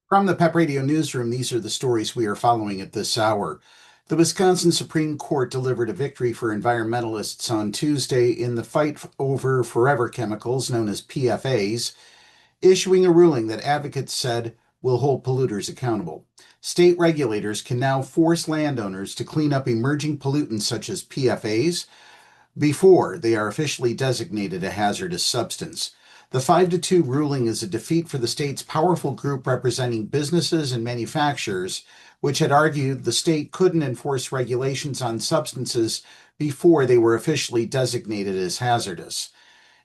From the Pep Radio Newsroom, these are the stories we are following at this hour. The Wisconsin Supreme Court delivered a victory for environmentalists on Tuesday in the fight over forever chemicals known as PFAs, issuing a ruling that advocates said will hold polluters accountable. State regulators can now force landowners to clean up emerging pollutants such as PFAs before they are officially designated a hazardous substance. The 5-2 ruling is a defeat for the state's powerful group representing businesses and manufacturers, which had argued the state couldn't enforce regulations on substances before they were officially designated as hazardous.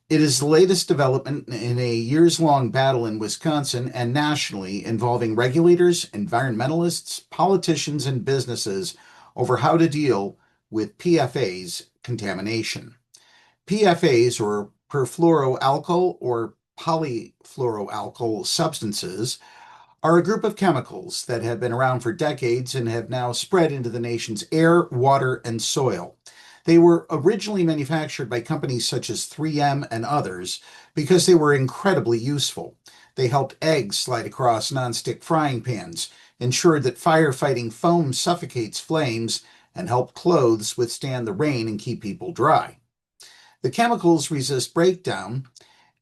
It is the latest development in a years-long battle in Wisconsin and nationally involving regulators, environmentalists, politicians, and businesses over how to deal with PFAS contamination. PFAS, or perfluoroalkyl or polyfluoroalkyl substances, are a group of chemicals that have been around for decades and have now spread into the nation's air, water, and soil. They were originally manufactured by companies such as 3M and others because they were incredibly useful. They helped eggs slide across nonstick frying pans, ensured that firefighting foam suffocates flames, and helped clothes withstand the rain and keep people dry. The chemicals resist breakdown,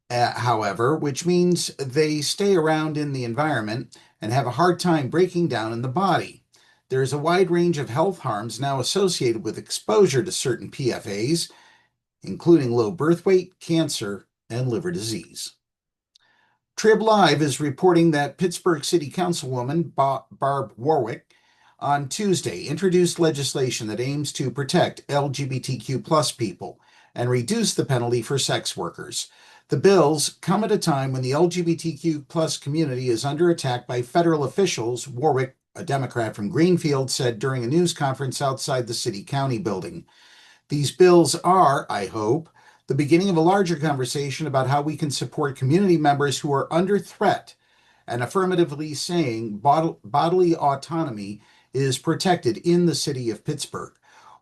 however, which means they stay around in the environment and have a hard time breaking down in the body. There is a wide range of health harms now associated with exposure to certain PFAs, including low birth weight, cancer, and liver disease. Trib Live is reporting that Pittsburgh City Councilwoman Barb Warwick on Tuesday introduced legislation that aims to protect LGBTQ plus people and reduce the penalty for sex workers. The bills come at a time when the LGBTQ plus community is under attack by federal officials, Warwick, a Democrat from Greenfield, said during a news conference outside the city-county building. These bills are, I hope, the beginning of a larger conversation about how we can support community members who are under threat and affirmatively saying bodily autonomy is protected in the city of Pittsburgh.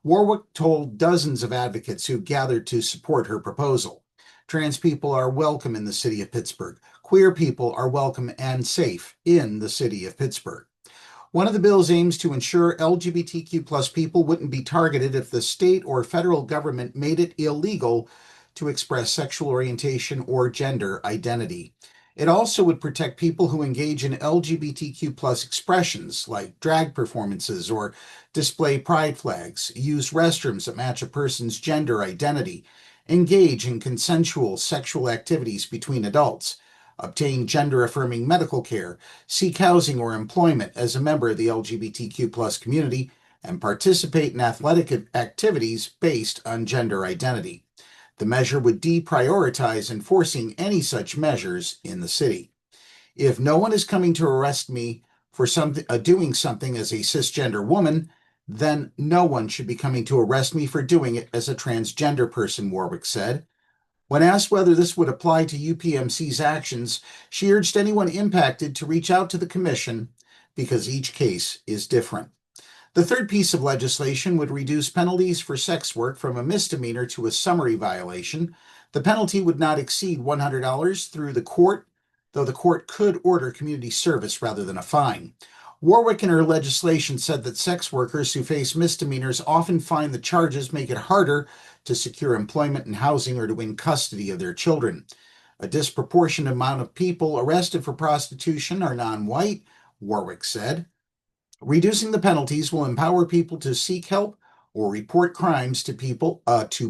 Warwick told dozens of advocates who gathered to support her proposal. Trans people are welcome in the city of Pittsburgh. Queer people are welcome and safe in the city of Pittsburgh. One of the bills aims to ensure LGBTQ plus people wouldn't be targeted if the state or federal government made it illegal to express sexual orientation or gender identity. It also would protect people who engage in LGBTQ plus expressions like drag performances or display pride flags, use restrooms that match a person's gender identity, engage in consensual sexual activities between adults, obtain gender-affirming medical care, seek housing or employment as a member of the LGBTQ plus community, and participate in athletic activities based on gender identity. The measure would deprioritize enforcing any such measures in the city. If no one is coming to arrest me for doing something as a cisgender woman, then no one should be coming to arrest me for doing it as a transgender person, Warwick said. When asked whether this would apply to UPMC's actions, she urged anyone impacted to reach out to the commission because each case is different. The third piece of legislation would reduce penalties for sex work from a misdemeanor to a summary violation. The penalty would not exceed $100 through the court, though the court could order community service rather than a fine. Warwick in her legislation said that sex workers who face misdemeanors often find the charges make it harder to secure employment and housing or to win custody of their children. A disproportionate amount of people arrested for prostitution are non-white, Warwick said. Reducing the penalties will empower people to seek help or report crimes to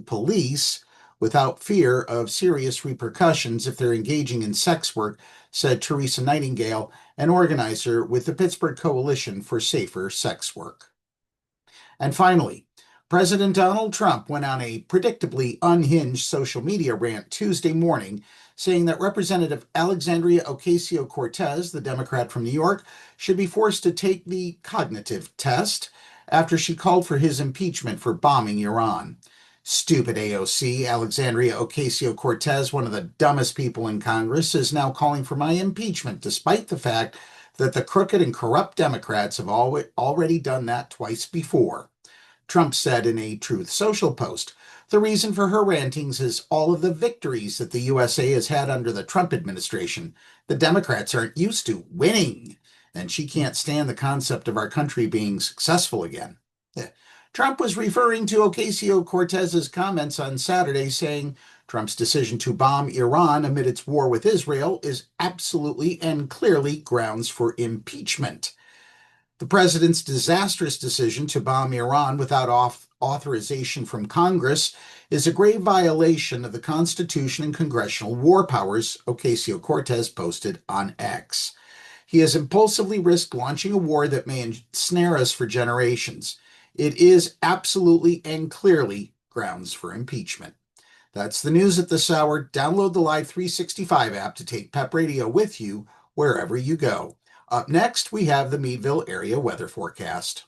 police without fear of serious repercussions if they're engaging in sex work, said Teresa Nightingale, an organizer with the Pittsburgh Coalition for Safer Sex Work. And finally, President Donald Trump went on a predictably unhinged social media rant Tuesday morning, saying that Representative Alexandria Ocasio-Cortez, the Democrat from New York, should be forced to take the cognitive test after she called for his impeachment for bombing Iran. Stupid AOC, Alexandria Ocasio-Cortez, one of the dumbest people in Congress, is now calling for my impeachment, despite the fact that the crooked and corrupt Democrats have already done that twice before. Trump said in a Truth Social post, the reason for her rantings is all of the victories that the USA has had under the Trump administration. The Democrats aren't used to winning. and she can't stand the concept of our country being successful again. Trump was referring to Ocasio-Cortez's comments on Saturday, saying Trump's decision to bomb Iran amid its war with Israel is absolutely and clearly grounds for impeachment. The president's disastrous decision to bomb Iran without authorization from Congress is a grave violation of the Constitution and congressional war powers, Ocasio-Cortez posted on X. He has impulsively risked launching a war that may ensnare us for generations. It is absolutely and clearly grounds for impeachment. That's the news at this hour. Download the Live 365 app to take PEP Radio with you wherever you go. Up next, we have the Meadville area weather forecast.